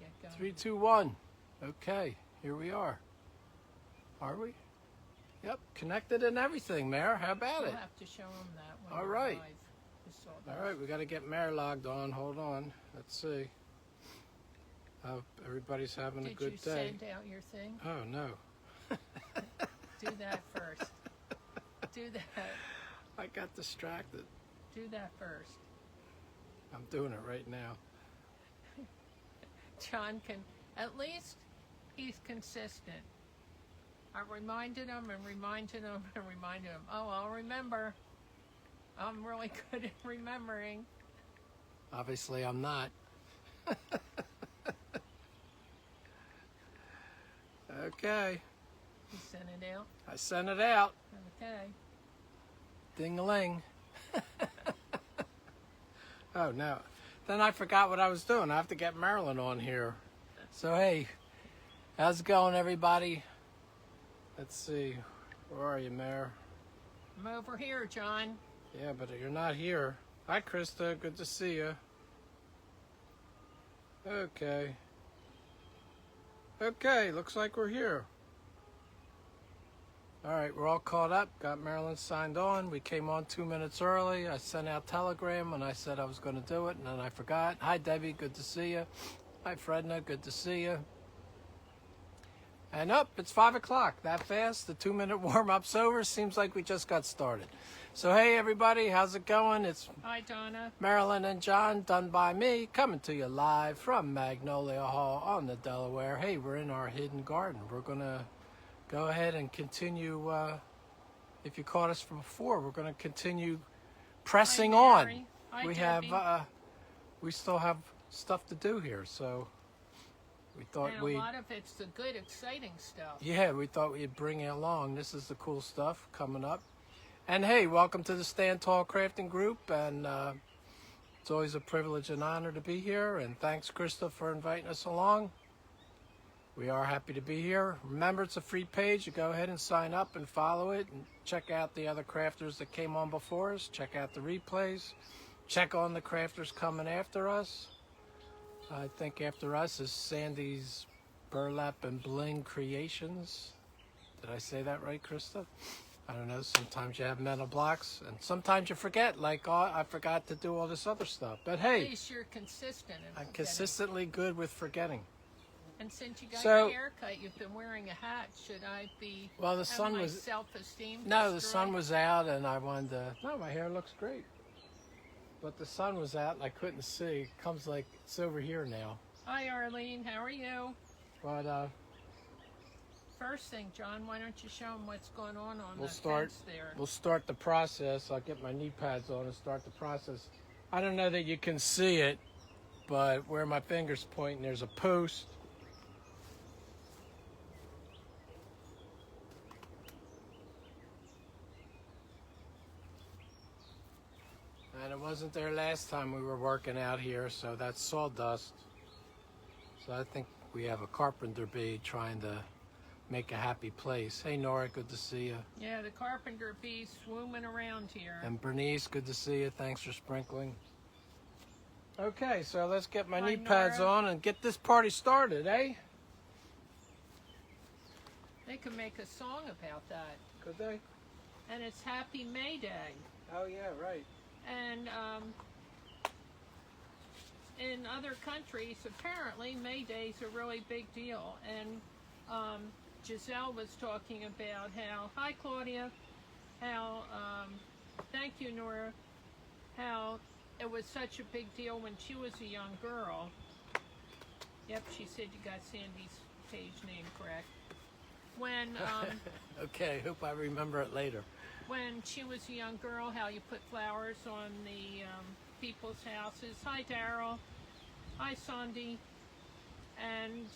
get going. 3, 2, 1. Okay, here we are. Are we? Yep, connected and everything, Mayor. How about We'll it? have to show them that when All we're right. live. This all All does. right, we got to get Mayor logged on. Hold on. Let's see. Everybody's having a good Did you day. send out your thing? Oh, no. Do that first. Do that. I got distracted. Do that first. I'm doing it right now. John can, at least he's consistent. I reminded him and reminded him and reminded him. Oh, I'll remember. I'm really good at remembering. Obviously, I'm not. Okay. You sent it out? I sent it out. Okay. Ding-a-ling. Oh, no. Then I forgot what I was doing. I have to get Marilyn on here. So, hey, how's it going, everybody? Let's see. Where are you, Mayor? I'm over here, John. Yeah, but you're not here. Hi, Krista. Good to see you. Okay. Okay, looks like we're here. All right, we're all caught up. Got Marilyn signed on. We came on 2 minutes early. I sent out telegram and I said I was going to do it, and then I forgot. Hi, Debbie. Good to see you. Hi, Fredna. Good to see you. And up, it's 5 o'clock. That fast? The 2-minute warm-up's over. Seems like we just got started. So, hey, everybody. How's it going? It's Hi, Donna. Marilyn and John, done by me, coming to you live from Magnolia Hall on the Delaware. Hey, we're in our hidden garden. We're going to go ahead and continue. If you caught us from before, we're going to continue pressing Hi, on. Mary. Hi, We Debbie. have, we still have stuff to do here, so we thought And a lot of it's the good, exciting stuff. yeah, we thought we'd bring it along. This is the cool stuff coming up. And hey, welcome to the Stand Tall Crafting Group. And it's always a privilege and honor to be here. And thanks, Krista, for inviting us along. We are happy to be here. Remember, it's a free page. You go ahead and sign up and follow it. And check out the other crafters that came on before us. Check out the replays. Check on the crafters coming after us. I think after us is Sandy's Burlap and Bling Creations. Did I say that right, Krista? I don't know. Sometimes you have mental blocks, and sometimes you forget. Like, oh, I forgot to do all this other stuff. But At hey, least you're consistent. In I'm forgetting. consistently good with forgetting. And since you got So- your haircut, you've been wearing a hat. Should I be? Well, the have sun my was self-esteem. no, the destroyed? sun was out, and I wanted to. No, my hair looks great. But the sun was out, and I couldn't see. It comes like it's over here now. Hi, Arlene. How are you? But First thing, John, why don't you show them what's going on We'll the start- fence there? we'll start the process. I'll get my knee pads on and start the process. I don't know that you can see it, but where my finger's pointing, there's a post. And it wasn't there last time we were working out here, so that's sawdust. So I think we have a carpenter bee trying to make a happy place. Hey Nora, good to see you. Yeah, the carpenter bees swimming around here. And Bernice, good to see you. Thanks for sprinkling. Okay, so let's get my Hi, knee pads Nora. on and get this party started, eh? They could make a song about that. Could they? And it's Happy May Day. Oh yeah, right. And in other countries, apparently May Day's a really big deal. And Giselle was talking about how, hi Claudia, how, thank you Nora, how it was such a big deal when she was a young girl. Yep, she said you got Sandy's page name correct. When Okay, hope I remember it later. when she was a young girl, how you put flowers on the people's houses. Hi, Daryl. Hi, Sandy. And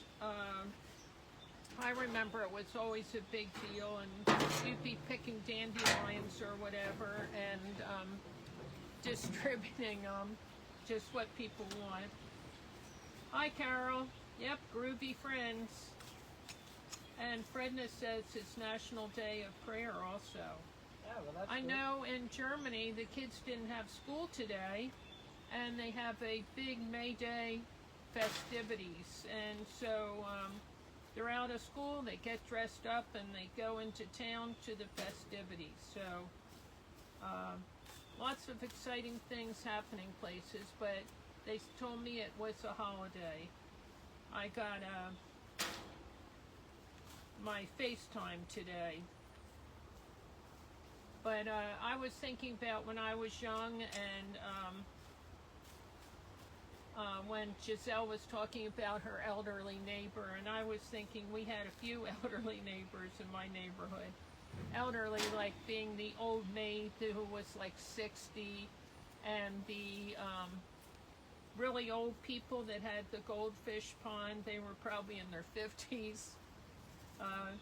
I remember it was always a big deal, and you'd be picking dandelions or whatever and distributing them, just what people want. Hi, Carol. Yep, groovy friends. And Fredna says it's National Day of Prayer also. Yeah, well, that's I good. know in Germany the kids didn't have school today, and they have a big May Day festivities. And so they're out of school, they get dressed up, and they go into town to the festivities. So lots of exciting things happening places, but they told me it was a holiday. I got my FaceTime today. But I was thinking about when I was young, and when Giselle was talking about her elderly neighbor, and I was thinking we had a few elderly neighbors in my neighborhood. Elderly, like being the old maid who was like 60, and the really old people that had the goldfish pond. They were probably in their 50s.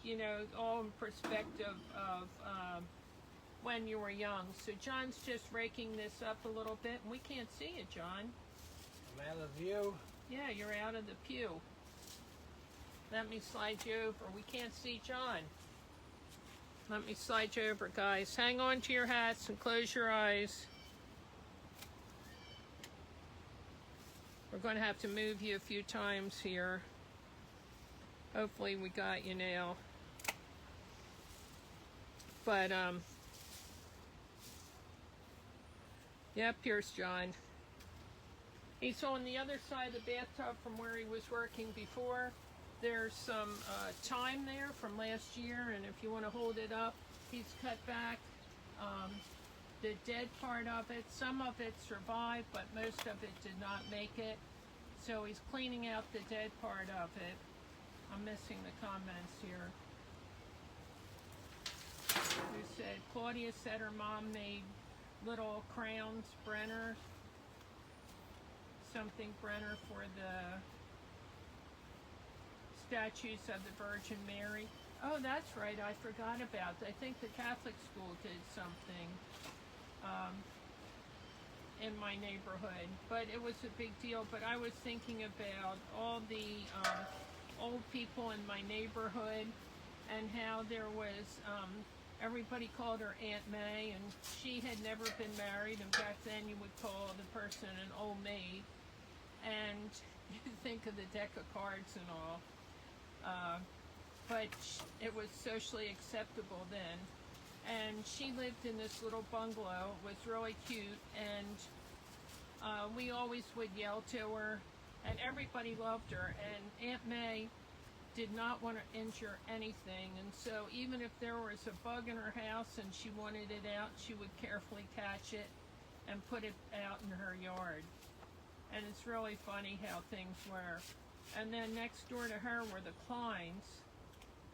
You know, all in perspective of when you were young. So John's just raking this up a little bit, and we can't see it, John. I'm out of view. Yeah, you're out of the pew. Let me slide you over. We can't see John. Let me slide you over, guys. Hang on to your hats and close your eyes. We're going to have to move you a few times here. Hopefully we got you now. But, yep, here's John. He's on the other side of the bathtub from where he was working before. There's some thyme there from last year, and if you want to hold it up, he's cut back the dead part of it. Some of it survived, but most of it did not make it. So he's cleaning out the dead part of it. I'm missing the comments here. Who said, Claudia said her mom made little crowns, Brenner, something Brenner for the statues of the Virgin Mary. Oh, that's right, I forgot about that. I think the Catholic school did something in my neighborhood, but it was a big deal. But I was thinking about all the old people in my neighborhood, and how there was, everybody called her Aunt May, and she had never been married, and back then you would call the person an old maid, and you think of the deck of cards and all. But it was socially acceptable then. And she lived in this little bungalow. It was really cute, and we always would yell to her, and everybody loved her. And Aunt May did not want to injure anything, and so even if there was a bug in her house and she wanted it out, she would carefully catch it and put it out in her yard. And it's really funny how things were. And then next door to her were the Kleins,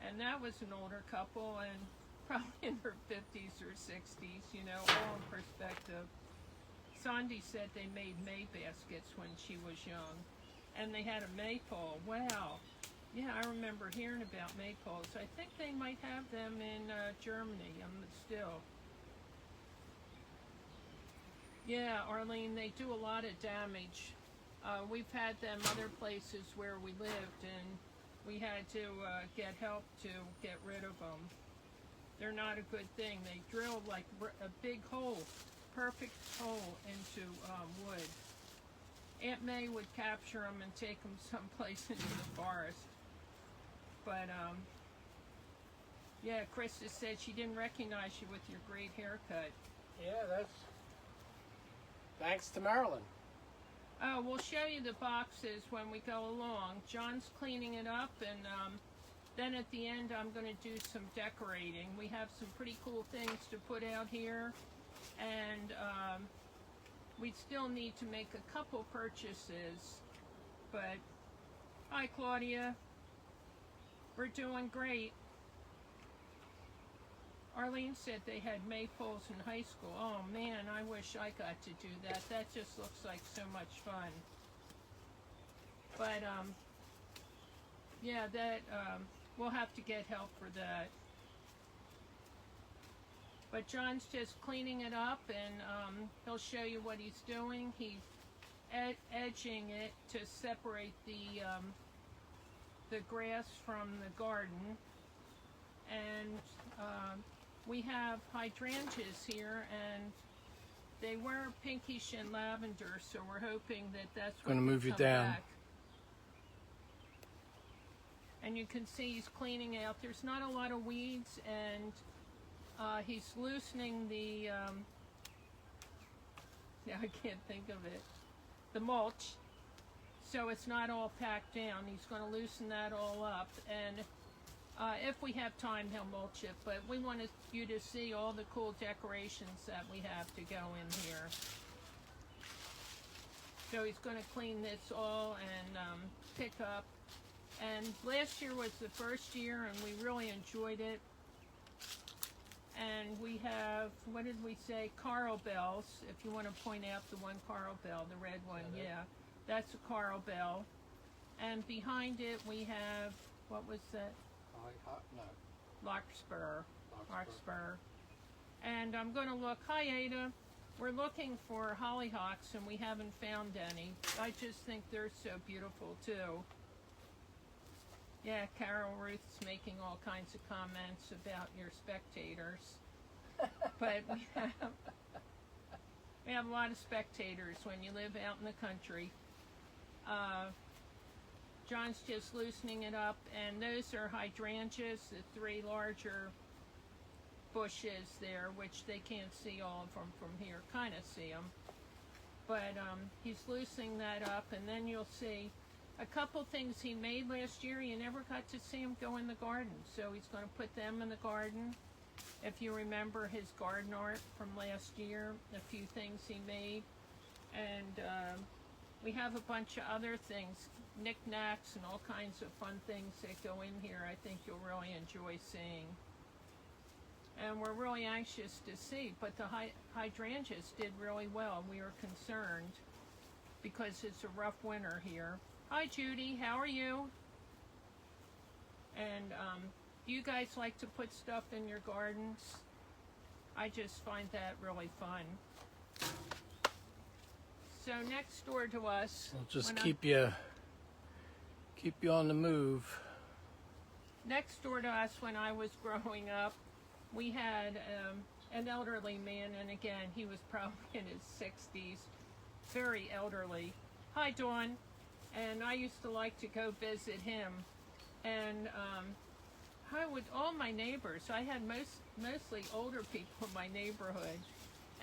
and that was an older couple, and probably in her 50s or 60s, you know, all in perspective. Sandy said they made May baskets when she was young, and they had a maypole. Wow. Yeah, I remember hearing about maypoles. I think they might have them in Germany. Still. Yeah, Arlene, they do a lot of damage. We've had them other places where we lived, and we had to get help to get rid of them. They're not a good thing. They drill like a big hole, perfect hole into wood. Aunt May would capture them and take them someplace into the forest. But, yeah, Krista said she didn't recognize you with your great haircut. Yeah, that's thanks to Marilyn. Oh, we'll show you the boxes when we go along. John's cleaning it up, and then at the end I'm going to do some decorating. We have some pretty cool things to put out here, and we still need to make a couple purchases. But, hi Claudia. We're doing great. Arlene said they had maypoles in high school. Oh man, I wish I got to do that. That just looks like so much fun. But yeah, that we'll have to get help for that. But John's just cleaning it up, and he'll show you what he's doing. He's edging it to separate the grass from the garden, and we have hydrangeas here, and they were pinkish and lavender, so we're hoping that that's going to move you come down. back. And you can see he's cleaning out. There's not a lot of weeds, and he's loosening the, now I can't think of it, the mulch. So it's not all packed down. He's going to loosen that all up, and if we have time, he'll mulch it. But we wanted you to see all the cool decorations that we have to go in here. So he's going to clean this all and pick up. And last year was the first year, and we really enjoyed it. And we have, what did we say, coral bells. If you want to point out the one coral bell, the red one, yeah. That's a coral bell. And behind it we have, what was that? Larkspur. Larkspur. And I'm going to look, hi Ada, we're looking for hollyhocks and we haven't found any. I just think they're so beautiful too. Yeah, Carol Ruth's making all kinds of comments about your spectators. But we have a lot of spectators when you live out in the country. John's just loosening it up, and those are hydrangeas, the three larger bushes there, which they can't see all of them from here, kind of see them. But he's loosening that up, and then you'll see a couple things he made last year. You never got to see him go in the garden, so he's going to put them in the garden. If you remember his garden art from last year, a few things he made. And we have a bunch of other things, knickknacks and all kinds of fun things that go in here I think you'll really enjoy seeing. And we're really anxious to see, but the hydrangeas did really well. We were concerned because it's a rough winter here. Hi Judy, how are you? And do you guys like to put stuff in your gardens? I just find that really fun. So next door to us, We'll just keep you on the move. Next door to us, when I was growing up, we had an elderly man, and again, he was probably in his 60s, very elderly. Hi, Dawn. And I used to like to go visit him, and all my neighbors, I had mostly older people in my neighborhood,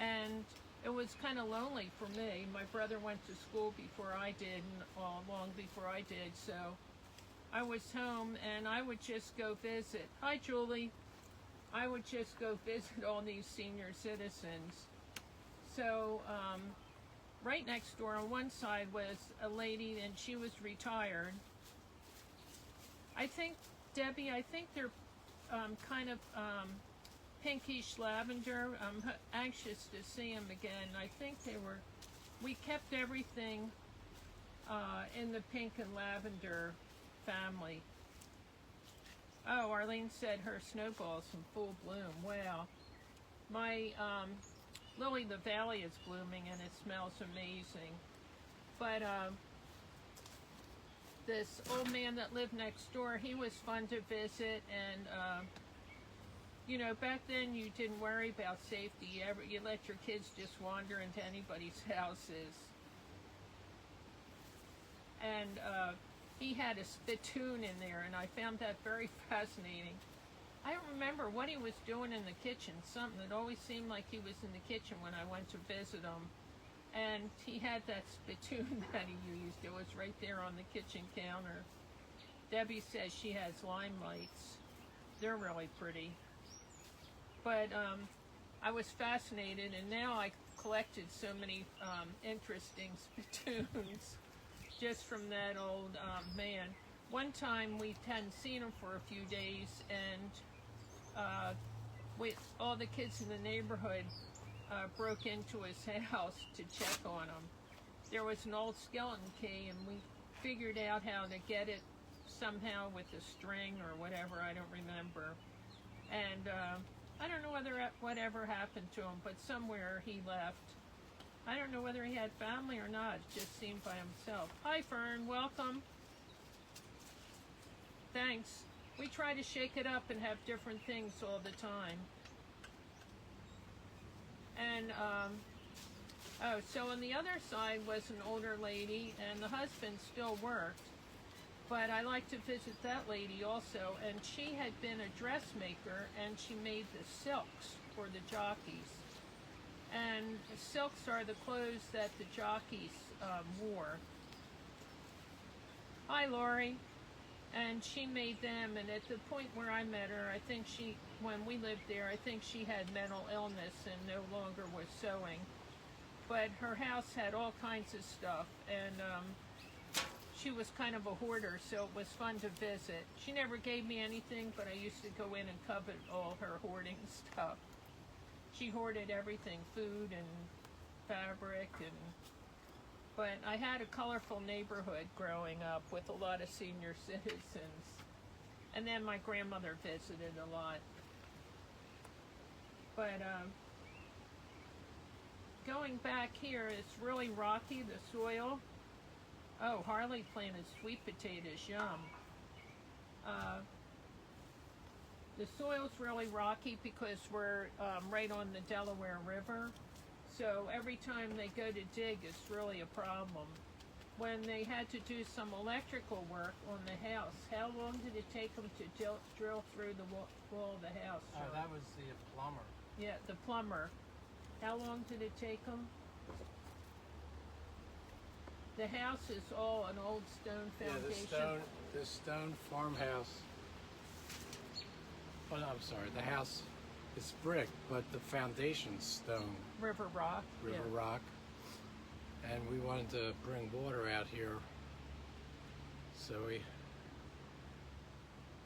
and it was kind of lonely for me. My brother went to school before I did, and long before I did, so I was home, and I would just go visit. Hi, Julie. I would just go visit all these senior citizens. So right next door on one side was a lady, and she was retired. I think, Debbie, they're kind of pinkish lavender. I'm anxious to see them again. I think we kept everything in the pink and lavender family. Oh, Arlene said her snowball's in full bloom. Wow. My lily of the valley is blooming and it smells amazing. But this old man that lived next door, he was fun to visit, and you know, back then you didn't worry about safety. You let your kids just wander into anybody's houses. And he had a spittoon in there, and I found that very fascinating. I don't remember what he was doing in the kitchen, something. It always seemed like he was in the kitchen when I went to visit him. And he had that spittoon that he used. It was right there on the kitchen counter. Debbie says she has lime lights. They're really pretty. But I was fascinated, and now I collected so many interesting spittoons just from that old man. One time we hadn't seen him for a few days, and all the kids in the neighborhood broke into his house to check on him. There was an old skeleton key, and we figured out how to get it somehow with a string or whatever, I don't remember. And I don't know whatever happened to him, but somewhere he left. I don't know whether he had family or not. It just seemed by himself. Hi, Fern. Welcome. Thanks. We try to shake it up and have different things all the time. And, so on the other side was an older lady, and the husband still worked. But I like to visit that lady also, and she had been a dressmaker, and she made the silks for the jockeys. And the silks are the clothes that the jockeys wore. Hi, Lori. And she made them, and at the point where I met her, I think when we lived there, I think she had mental illness and no longer was sewing. But her house had all kinds of stuff, and she was kind of a hoarder, so it was fun to visit. She never gave me anything, but I used to go in and covet all her hoarding stuff. She hoarded everything, food and fabric, but I had a colorful neighborhood growing up with a lot of senior citizens. And then my grandmother visited a lot. But going back here, it's really rocky, the soil. Oh, Harley planted sweet potatoes, yum. The soil's really rocky because we're right on the Delaware River. So every time they go to dig, it's really a problem. When they had to do some electrical work on the house, how long did it take them to drill through the wall of the house? Oh, that was the plumber. Yeah, the plumber. How long did it take them? The house is all an old stone foundation. Yeah, the stone farmhouse. Oh, no, I'm sorry. The house is brick, but the foundation's stone. River rock. River rock. And we wanted to bring water out here, so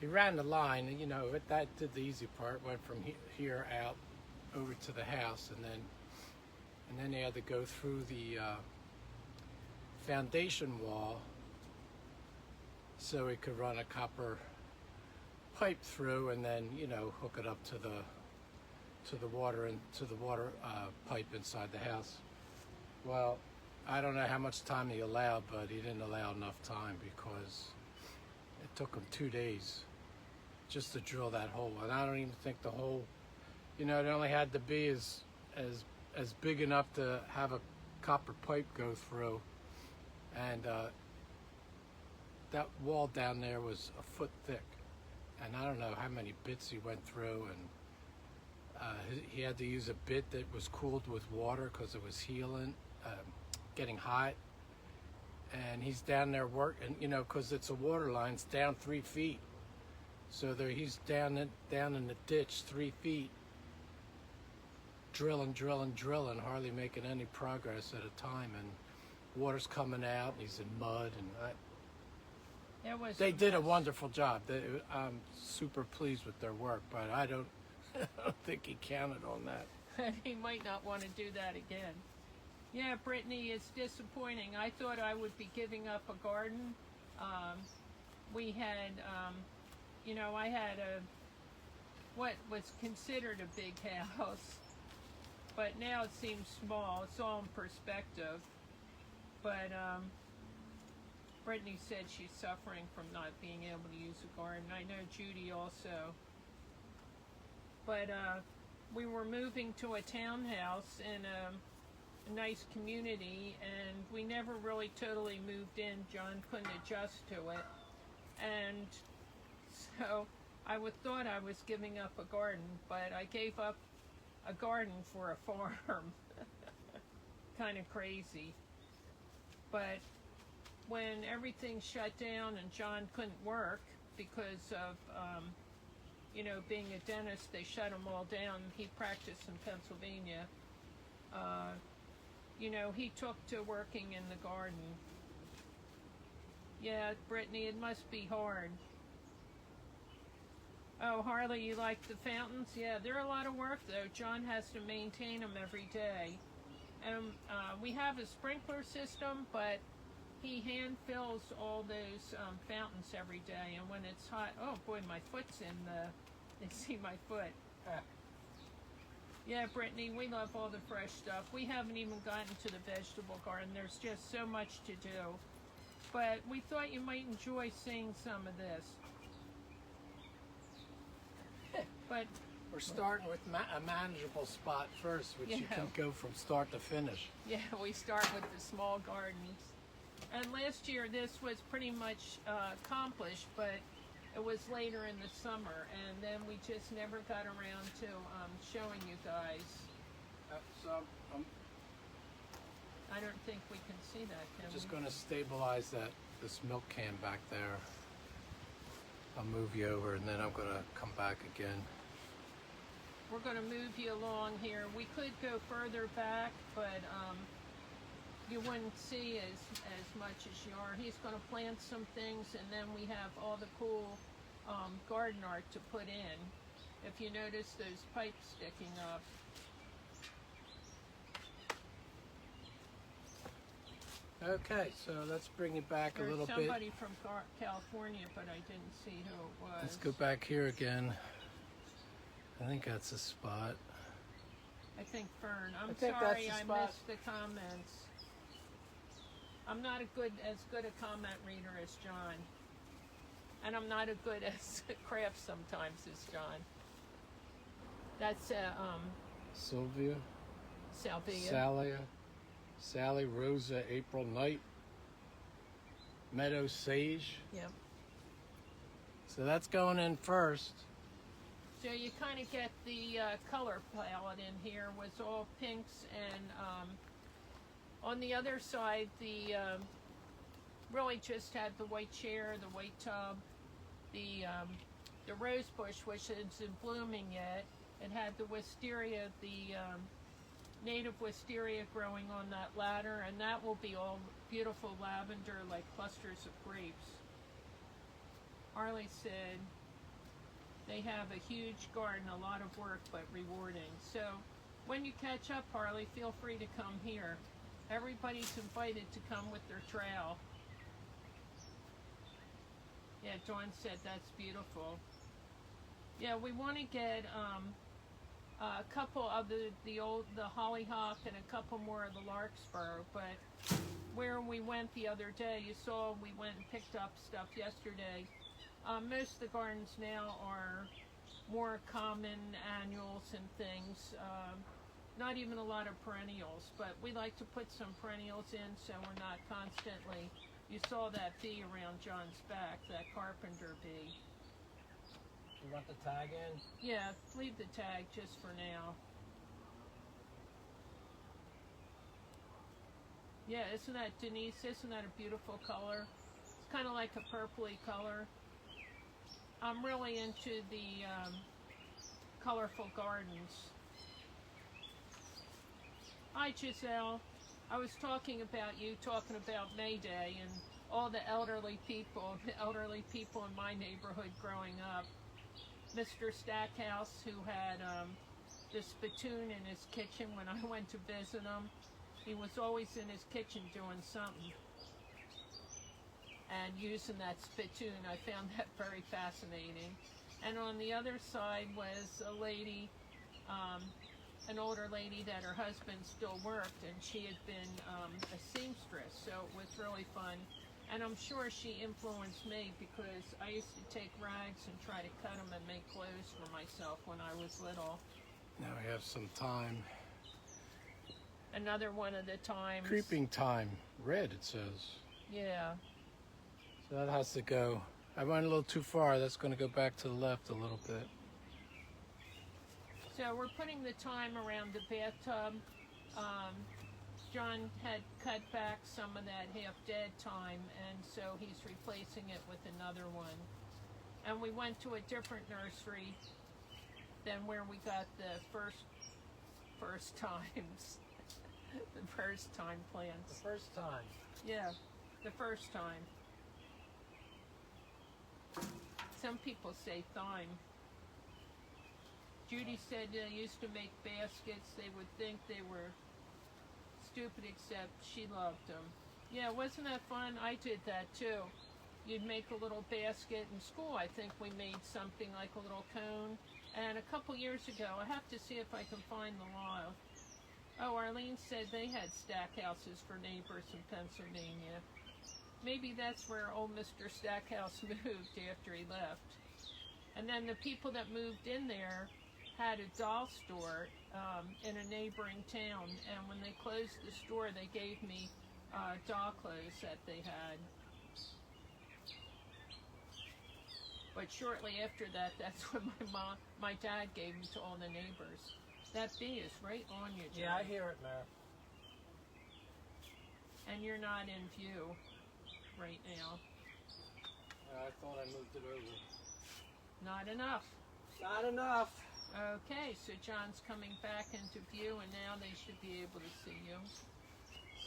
he ran the line, and that did the easy part. Went from here out over to the house, and then they had to go through the foundation wall so he could run a copper pipe through, and then hook it up to the water pipe inside the house. Well, I don't know how much time he allowed, but he didn't allow enough time because it took him 2 days just to drill that hole. And I don't even think the hole, it only had to be as big enough to have a copper pipe go through. And that wall down there was a foot thick. And I don't know how many bits he went through. And he had to use a bit that was cooled with water because it was getting hot. And he's down there working, because it's a water line, it's down 3 feet. So he's down in the ditch 3 feet, drilling, hardly making any progress at a time. And water's coming out, and he's in mud. And they did a wonderful job. I'm super pleased with their work, but I don't think he counted on that. He might not want to do that again. Yeah, Brittany, it's disappointing. I thought I would be giving up a garden. We had, I had what was considered a big house, but now it seems small. It's all in perspective. But Brittany said she's suffering from not being able to use a garden. I know Judy also. But we were moving to a townhouse in a nice community, and we never really totally moved in. John couldn't adjust to it, and so I thought I was giving up a garden, but I gave up a garden for a farm. Kind of crazy. But when everything shut down and John couldn't work because of being a dentist, they shut him all down. He practiced in Pennsylvania. He took to working in the garden. Yeah, Brittany, it must be hard. Oh, Harley, you like the fountains? Yeah, they're a lot of work, though. John has to maintain them every day. And we have a sprinkler system, but he hand fills all those fountains every day. And when it's hot, oh boy, my foot's in they see my foot. Yeah, Brittany, we love all the fresh stuff. We haven't even gotten to the vegetable garden. There's just so much to do. But we thought you might enjoy seeing some of this. But we're starting with a manageable spot first, which you can go from start to finish. Yeah, we start with the small gardens. And last year this was pretty much accomplished, but it was later in the summer, and then we just never got around to showing you guys. So I'm I don't think we can see that, can just we? going to stabilize this milk can back there. I'll move you over, and then I'm going to come back again. We're going to move you along here. We could go further back, but you wouldn't see as much as you are. He's going to plant some things, and then we have all the cool garden art to put in. If you notice those pipes sticking up. Okay, so let's bring it back a There's little bit. somebody from California, but I didn't see who it was. Let's go back here again. I think that's the spot. I think Fern. I'm think that's sorry the I spot. missed the comments. I'm not as good a comment reader as John. And I'm not as good as craft sometimes as John. That's Sylvia, Salvia. Sally, Rosa, April Knight, Meadow Sage. Yep. So that's going in first. So you kind of get the color palette in here was all pinks, and on the other side the really just had the white chair, the white tub, the rose bush, which isn't blooming yet. It had the wisteria, the native wisteria growing on that ladder, and that will be all beautiful lavender like clusters of grapes. Harley said they have a huge garden, a lot of work, but rewarding. So when you catch up, Harley, feel free to come here. Everybody's invited to come with their trowel. Yeah, Dawn said that's beautiful. Yeah, we want to get a couple of the hollyhock and a couple more of the larkspur, but where we went the other day, you saw we went and picked up stuff yesterday. Most of the gardens now are more common annuals and things, not even a lot of perennials, but we like to put some perennials in so we're not constantly, you saw that bee around John's back, that carpenter bee. You want the tag in? Yeah, leave the tag just for now. Yeah, isn't that, Denise, isn't that a beautiful color? It's kind of like a purpley color. I'm really into the colorful gardens. Hi, Giselle. I was talking about you, talking about May Day and all the elderly people in my neighborhood growing up. Mr. Stackhouse, who had the spittoon in his kitchen when I went to visit him. He was always in his kitchen doing something and using that spittoon. I found that very fascinating. And on the other side was a lady, an older lady that her husband still worked, and she had been a seamstress, so it was really fun. And I'm sure she influenced me because I used to take rags and try to cut them and make clothes for myself when I was little. Now we have some thyme. Another one of the times. Creeping thyme, red it says. Yeah. So that has to go. I went a little too far. That's going to go back to the left a little bit. So we're putting the thyme around the bathtub. John had cut back some of that half-dead thyme, and so he's replacing it with another one. And we went to a different nursery than where we got the first times, the first time plants. The first time. Yeah, the first time. Some people say thyme. Judy said they used to make baskets. They would think they were stupid, except she loved them. Yeah, wasn't that fun? I did that too. You'd make a little basket in school. I think we made something like a little cone. And a couple years ago, I have to see if I can find the law. Oh, Arlene said they had stackhouses for neighbors in Pennsylvania. Maybe that's where old Mr. Stackhouse moved after he left. And then the people that moved in there had a doll store in a neighboring town, and when they closed the store, they gave me doll clothes that they had. But shortly after that, that's when my dad gave them to all the neighbors. That bee is right on you, John. Yeah, I hear it now. And you're not in view right now. I thought I moved it over. Not enough. Not enough. Okay, so John's coming back into view, and now they should be able to see you.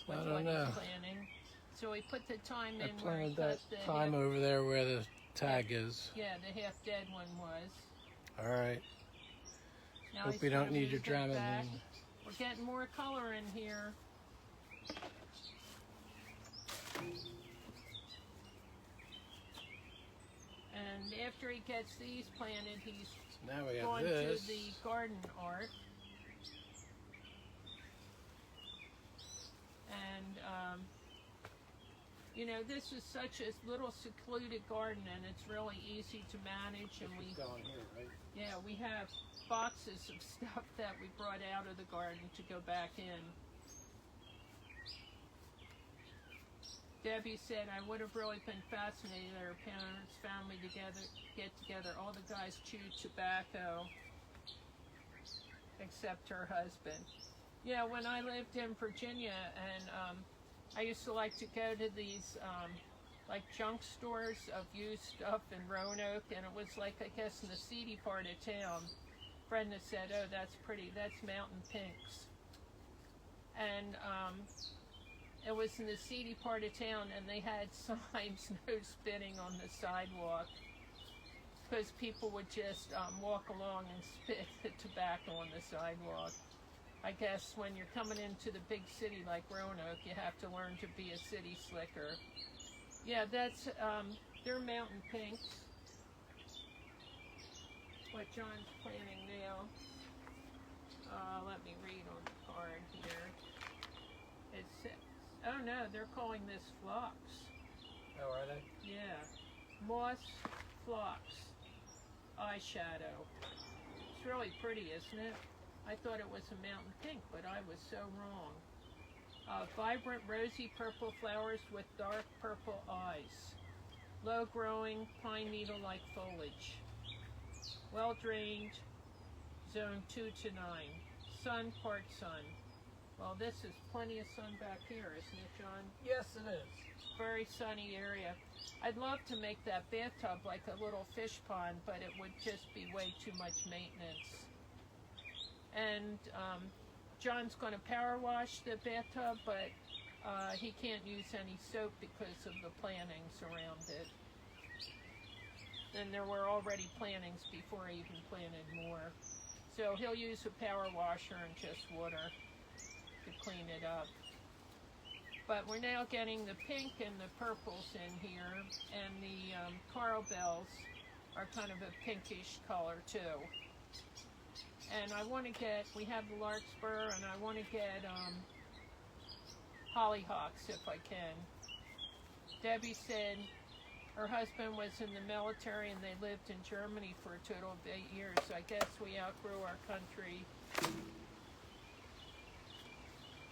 I With don't what know. he's planning. So he put the time I in where he planted cut that the time half, over there where the tag is. yeah, the half dead one was. All right. Now Hope he's we don't gonna need your move it back. Dramamine. We're getting more color in here. And after he gets these planted, he's Now we got going this. to the garden art. And, you know, this is such a little secluded garden, and it's really easy to manage. And we, Going here, right? yeah, we have boxes of stuff that we brought out of the garden to go back in. Debbie said, I would have really been fascinated that her parents' family get together. All the guys chew tobacco, except her husband. Yeah, when I lived in Virginia, and I used to like to go to these like junk stores of used stuff in Roanoke, and it was like, I guess, in the seedy part of town. Brenda said, oh, that's pretty, that's Mountain Pinks. And it was in the seedy part of town, and they had signs, no spitting on the sidewalk, because people would just walk along and spit the tobacco on the sidewalk. I guess when you're coming into the big city like Roanoke, you have to learn to be a city slicker. Yeah, that's, they're Mountain Pinks. What John's planting now. Let me read on the card here. It says, oh no, they're calling this phlox. Oh, are they? Yeah, moss phlox eyeshadow. It's really pretty, isn't it? I thought it was a mountain pink, but I was so wrong. Vibrant rosy purple flowers with dark purple eyes. Low growing pine needle like foliage. Well drained, zone 2 to 9. Sun, part sun. Well, this is plenty of sun back here, isn't it, John? Yes, it is. Very sunny area. I'd love to make that bathtub like a little fish pond, but it would just be way too much maintenance. And John's going to power wash the bathtub, but he can't use any soap because of the plantings around it. And there were already plantings before I even planted more. So he'll use a power washer and just water to clean it up. But we're now getting the pink and the purples in here, and the coral bells are kind of a pinkish color too. And I want to get, we have the larkspur, and I want to get hollyhocks if I can. Debbie said her husband was in the military and they lived in Germany for a total of 8 years. I guess we outgrew our country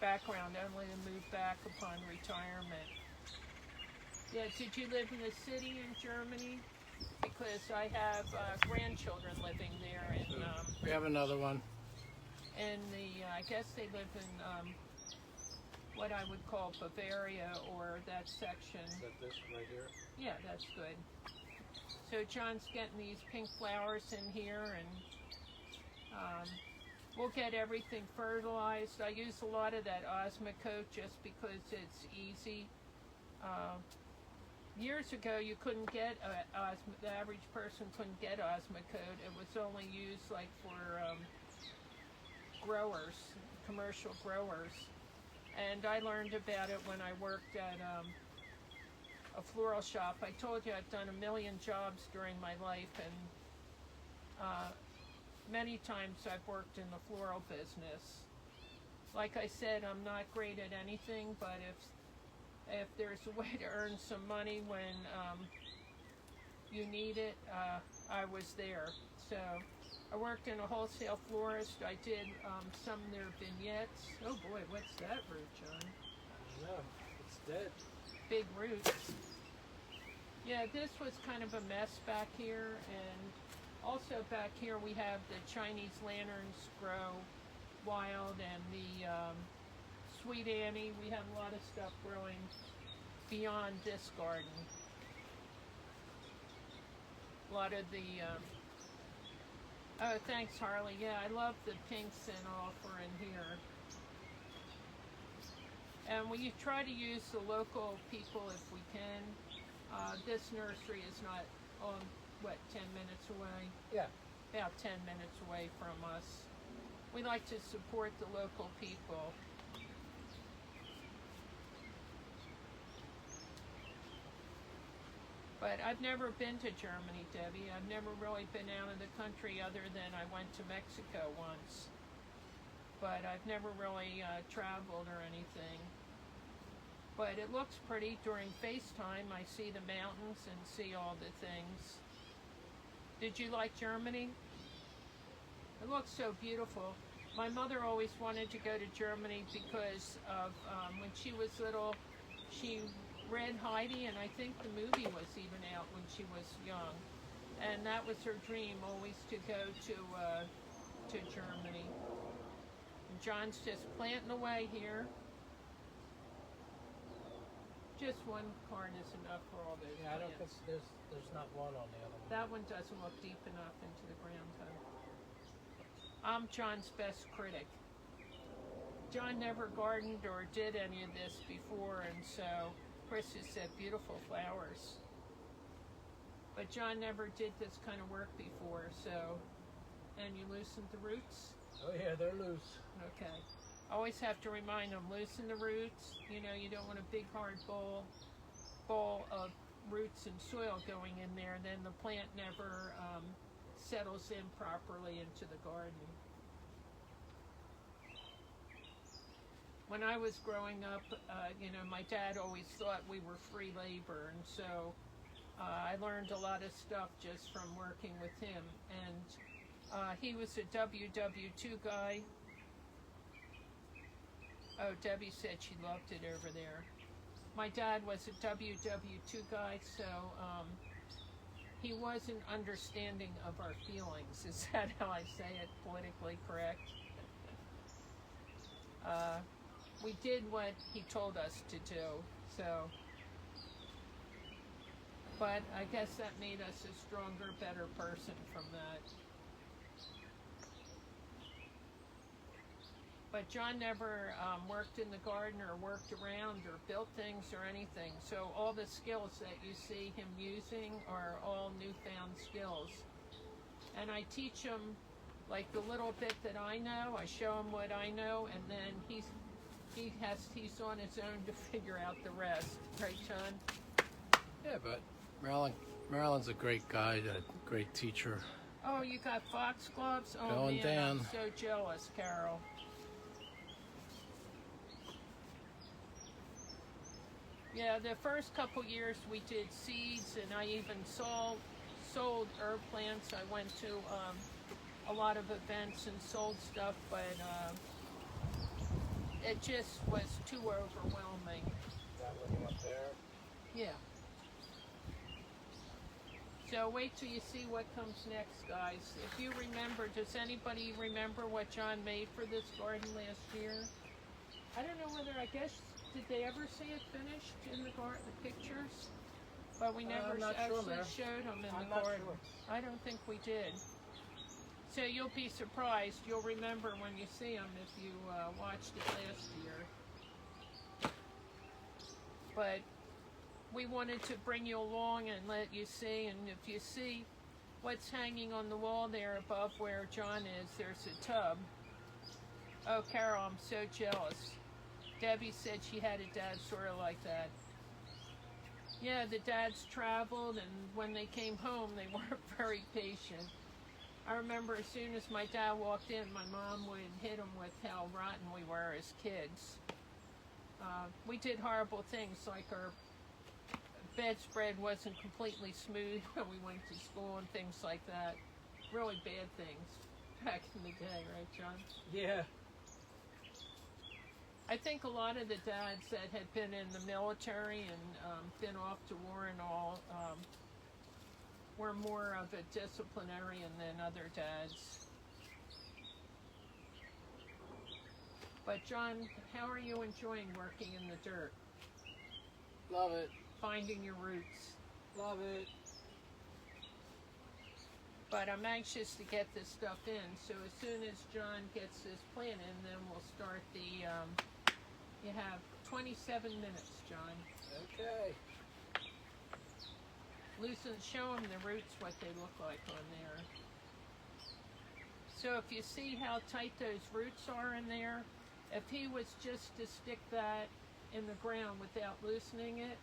background, only to move back upon retirement. Yeah, did you live in the city in Germany? Because I have grandchildren living there, and We have another one. I guess they live in what I would call Bavaria, or that section. Is that this right here? Yeah, that's good. So John's getting these pink flowers in here, and we'll get everything fertilized. I use a lot of that Osmocote just because it's easy. Years ago, you couldn't get the average person couldn't get Osmocote. It was only used like for growers, commercial growers. And I learned about it when I worked at a floral shop. I told you I've done a million jobs during my life, and many times I've worked in the floral business. Like I said, I'm not great at anything, but if there's a way to earn some money when you need it, I was there. So I worked in a wholesale florist. I did some of their vignettes. Oh boy, what's that root, John? No, Did. Big roots. Yeah, this was kind of a mess back here, and also back here we have the Chinese lanterns grow wild, and the Sweet Annie. We have a lot of stuff growing beyond this garden. A lot of the oh, thanks, Harley. Yeah, I love the pinks and offer in here. And we try to use the local people if we can. This nursery is not on, 10 minutes away? Yeah. About 10 minutes away from us. We like to support the local people. But I've never been to Germany, Debbie. I've never really been out of the country other than I went to Mexico once. But I've never really traveled or anything. But it looks pretty. During FaceTime, I see the mountains and see all the things. Did you like Germany? It looks so beautiful. My mother always wanted to go to Germany because of when she was little, she read Heidi, and I think the movie was even out when she was young. And that was her dream, always to go to Germany. And John's just planting away here. Just one card is enough for all those Yeah, I don't plants. think there's not one on the other one. That one doesn't look deep enough into the ground, though. I'm John's best critic. John never gardened or did any of this before, and so Chris has said beautiful flowers. But John never did this kind of work before, so, and you loosened the roots? Oh yeah, they're loose. Okay. Always have to remind them, loosen the roots. You know, you don't want a big hard bowl of roots and soil going in there, then the plant never settles in properly into the garden. When I was growing up, my dad always thought we were free labor, and so I learned a lot of stuff just from working with him. And he was a WW2 guy. Oh, Debbie said she loved it over there. My dad was a WW2 guy, so he wasn't understanding of our feelings. Is that how I say it, politically correct? We did what he told us to do, so. But I guess that made us a stronger, better person from that. But John never worked in the garden or worked around or built things or anything. So all the skills that you see him using are all newfound skills. And I teach him like the little bit that I know. I show him what I know, and then he's on his own to figure out the rest. Right, John? Yeah, but Marilyn's a great guide, a great teacher. Oh, you got foxgloves? Oh, Going man, down. I'm so jealous, Carol. Yeah, the first couple years we did seeds, and I even sold herb plants. I went to a lot of events and sold stuff, but it just was too overwhelming. That one up there. Yeah. So wait till you see what comes next, guys. If you remember, does anybody remember what John made for this garden last year? I don't know whether, I guess, did they ever see it finished in the garden, the pictures? But we never I'm not sure, actually Mary. showed them in I'm the not garden. sure. I don't think we did. So you'll be surprised. You'll remember when you see them if you watched it last year. But we wanted to bring you along and let you see, and if you see what's hanging on the wall there above where John is, there's a tub. Oh, Carol, I'm so jealous. Debbie said she had a dad sort of like that. Yeah, the dads traveled, and when they came home, they weren't very patient. I remember as soon as my dad walked in, my mom would hit him with how rotten we were as kids. We did horrible things, like our bedspread wasn't completely smooth when we went to school and things like that. Really bad things back in the day, right, John? Yeah. I think a lot of the dads that had been in the military and been off to war and all were more of a disciplinarian than other dads. But John, how are you enjoying working in the dirt? Love it. Finding your roots? Love it. But I'm anxious to get this stuff in, so as soon as John gets this plan in, then we'll start the, you have 27 minutes, John. Okay. Show him the roots, what they look like on there. So if you see how tight those roots are in there, if he was just to stick that in the ground without loosening it,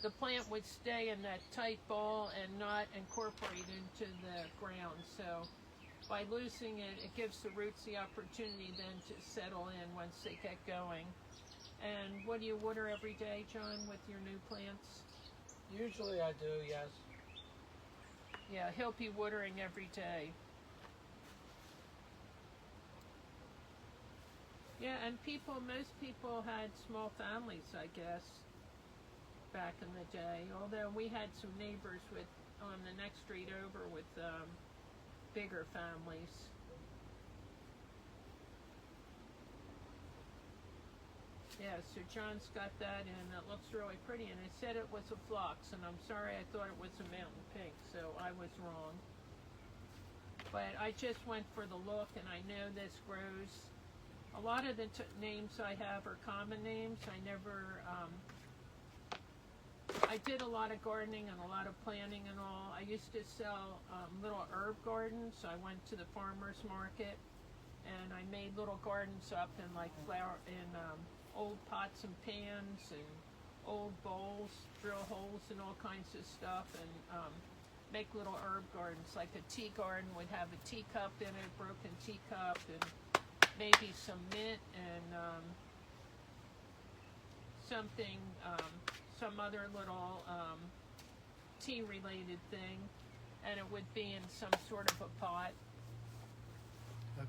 the plant would stay in that tight ball and not incorporate into the ground. So by loosening it, it gives the roots the opportunity then to settle in once they get going. And what do you water every day, John, with your new plants? Usually I do, yes. Yeah, he'll be watering every day. Yeah, and most people had small families, I guess, back in the day. Although we had some neighbors on the next street over with bigger families. Yeah, so John's got that in. It looks really pretty, and I said it was a phlox, and I'm sorry, I thought it was a mountain pink, so I was wrong. But I just went for the look, and I know this grows. A lot of the names I have are common names. I did a lot of gardening and a lot of planting and all. I used to sell little herb gardens. I went to the farmer's market, and I made little gardens up in old pots and pans and old bowls, drill holes and all kinds of stuff, and make little herb gardens. Like a tea garden would have a teacup in it, a broken teacup, and maybe some mint and some other little tea-related thing, and it would be in some sort of a pot.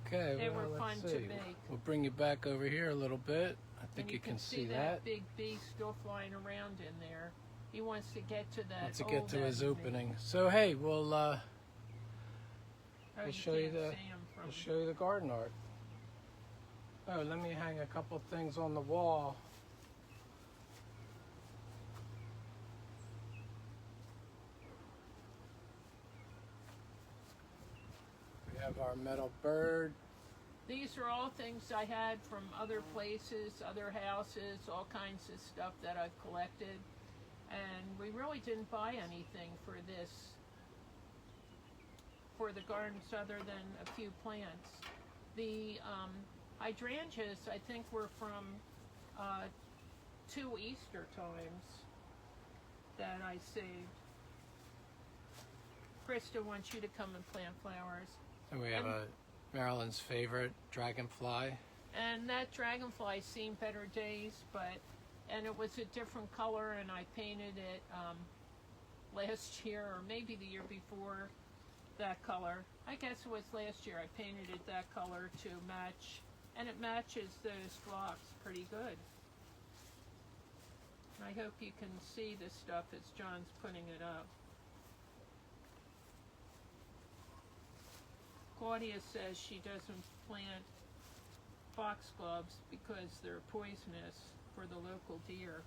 Okay, They well, were let's fun see. to make. We'll bring you back over here a little bit. I think And you can see that big bee still flying around in there. He wants to get to that. Once you get to his avenue. opening. So hey, we'll Oh, we'll show you can't the see him from- we'll show you the garden art. Oh, let me hang a couple things on the wall. We have our metal bird. These are all things I had from other places, other houses, all kinds of stuff that I've collected. And we really didn't buy anything for the gardens other than a few plants. The hydrangeas, I think, were from 2 Easter times that I saved. Krista wants you to come and plant flowers. And we have Marilyn's favorite dragonfly. And that dragonfly seen better days, and it was a different color, and I painted it last year, or maybe the year before, that color. I guess it was last year. I painted it that color to match, and it matches those flocks pretty good. I hope you can see this stuff as John's putting it up. Claudia says she doesn't plant foxgloves because they're poisonous for the local deer.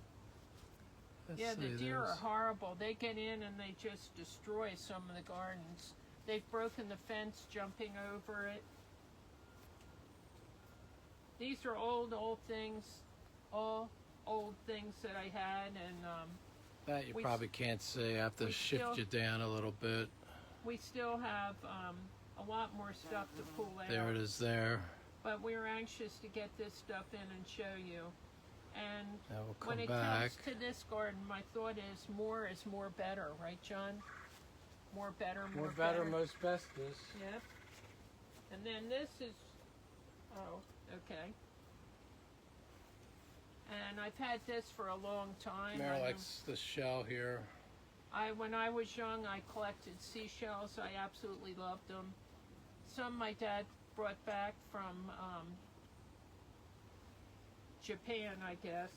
Yeah, the deer are horrible. They get in and they just destroy some of the gardens. They've broken the fence, jumping over it. These are old things, all old things that I had, and that you probably can't see. I have to shift you down a little bit. We still have a lot more stuff to pull out. There it is there. But we were anxious to get this stuff in and show you. And we'll when it back. comes to this garden, my thought is more better, right, John? More better. More better, most bestest. Yep. And then this is, okay. And I've had this for a long time. Mary likes the shell here. When I was young, I collected seashells. I absolutely loved them. Some my dad brought back from Japan, I guess,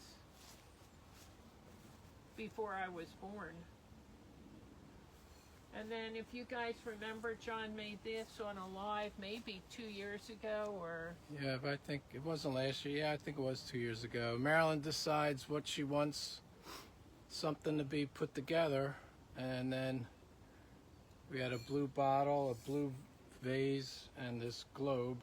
before I was born. And then if you guys remember, John made this on a live maybe 2 years ago, or Yeah, but I think it wasn't last year. Yeah, I think it was 2 years ago. Marilyn decides what she wants something to be put together, and then we had a blue bottle, a blue vase, and this globe.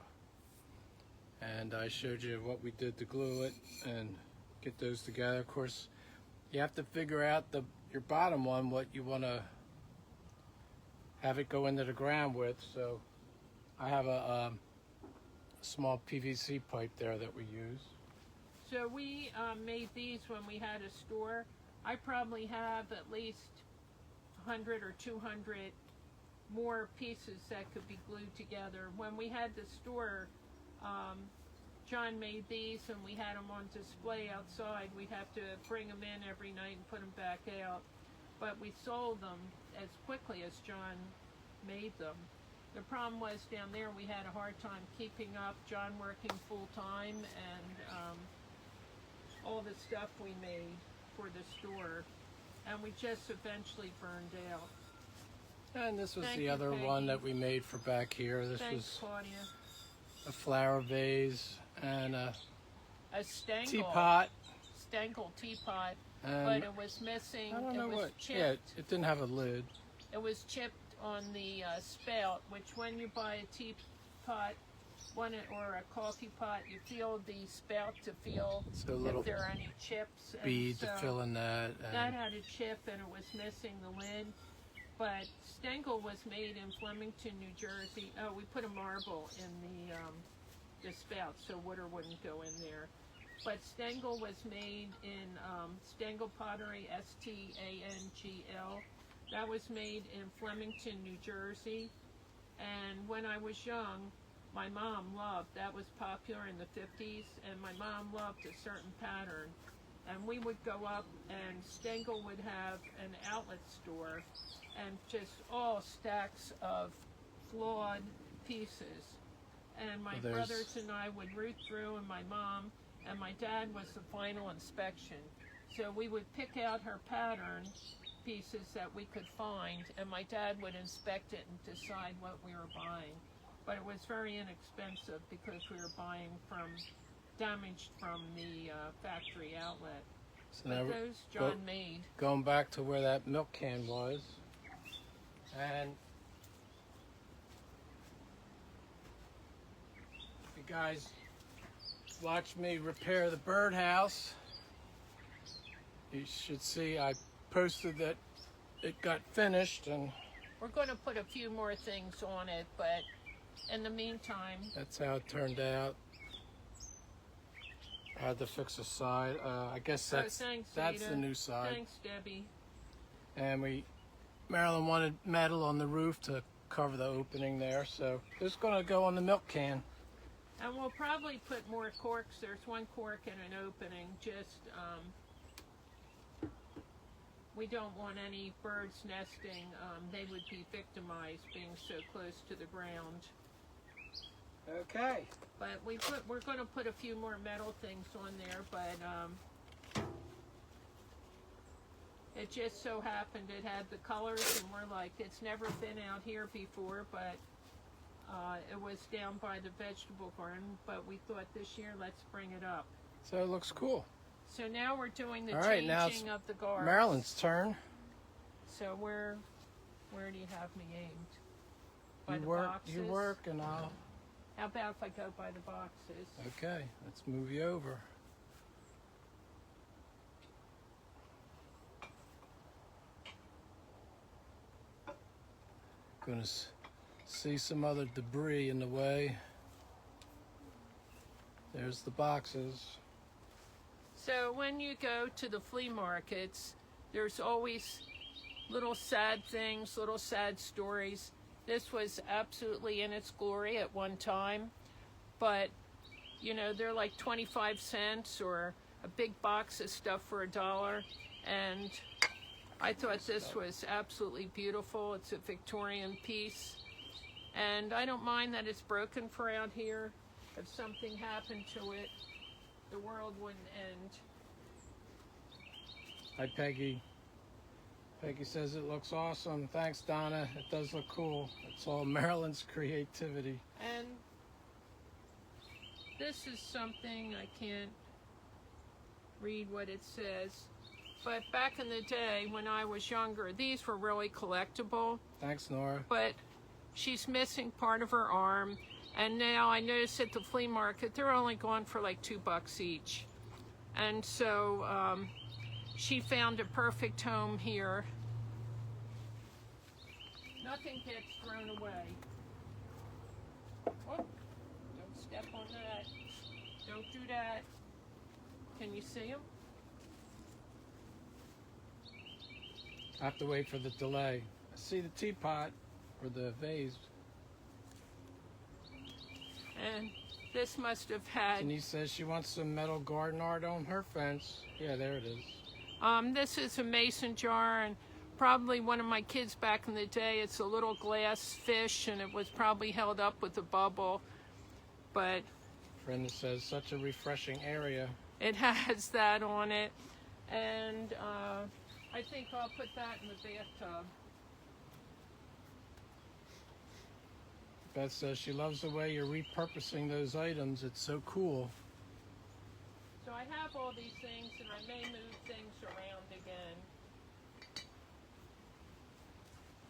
And I showed you what we did to glue it and get those together. Of course, you have to figure out your bottom one, what you want to have it go into the ground with. So I have a small PVC pipe there that we use. so we made these when we had a store. I probably have at least 100 or 200 more pieces that could be glued together. When we had the store, John made these and we had them on display outside. We'd have to bring them in every night and put them back out. But we sold them as quickly as John made them. The problem was down there we had a hard time keeping up, John working full time, and all the stuff we made for the store, and we just eventually burned out. And this was Thank the you, other Peggy. one that we made for back here. This Thanks, was Claudia. a flower vase and a A Stengel teapot. Stengel teapot, And but it was missing. I don't know it was what. chipped. Yeah, it didn't have a lid. It was chipped on the spout, which when you buy a teapot or a coffee pot, you feel the spout to feel So a little if there are any chips. And bead to so fill in that. that And had a chip and it was missing the lid. But Stengel was made in Flemington, New Jersey. Oh, we put a marble in the spout so water wouldn't go in there. But Stengel was made in Stengel Pottery, Stangl. That was made in Flemington, New Jersey. And when I was young, my mom loved, that was popular in the 50s, and my mom loved a certain pattern. And we would go up and Stengel would have an outlet store and just all stacks of flawed pieces. And my Well, there's- brothers and I would root through, and my mom and my dad was the final inspection. So we would pick out her pattern pieces that we could find, and my dad would inspect it and decide what we were buying. But it was very inexpensive because we were buying damaged from the factory outlet. so But now those John made. going back to where that milk can was, and you guys watch me repair the birdhouse. You should see I posted that it got finished, and We're going to put a few more things on it, but in the meantime, that's how it turned out. I had to fix the side. I guess that's thanks, that's Ada. the new side. Thanks, Debbie. And Marilyn wanted metal on the roof to cover the opening there, so it's going to go on the milk can. And we'll probably put more corks. There's one cork and an opening. Just, we don't want any birds nesting. They would be victimized being so close to the ground. Okay. But we're going to put a few more metal things on there, but it just so happened it had the colors, and we're like, it's never been out here before, but it was down by the vegetable garden, but we thought this year, let's bring it up. So it looks cool. So now we're doing the All right, now it's changing of the guards. Marilyn's turn. So where do you have me aimed? By the boxes? You work, and I'll. How about if I go by the boxes? Okay, let's move you over. Gonna see some other debris in the way. There's the boxes. So when you go to the flea markets, there's always little sad things, little sad stories. This was absolutely in its glory at one time, but you know, they're like 25 cents or a big box of stuff for $1, and I thought this was absolutely beautiful. It's a Victorian piece, And I don't mind that it's broken for out here. If something happened to it, the world wouldn't end. Hi, Peggy. Peggy says it looks awesome. Thanks, Donna. It does look cool. It's all Marilyn's creativity. And this is something, I can't read what it says, but back in the day when I was younger, these were really collectible. Thanks, Nora. But she's missing part of her arm, and now I noticed at the flea market they're only going for like $2 each. And so she found a perfect home here. Nothing gets thrown away. Oh, don't step on that. Don't do that. Can you see them? I have to wait for the delay. I see the teapot or the vase. And this must have had... Denise says she wants some metal garden art on her fence. Yeah, there it is. This is a mason jar, and probably one of my kids back in the day, it's a little glass fish, and it was probably held up with a bubble. But Brenda says such a refreshing area. it has that on it. And I think I'll put that in the bathtub. Beth says she loves the way you're repurposing those items. It's so cool. So I have all these things, and I may move things around again.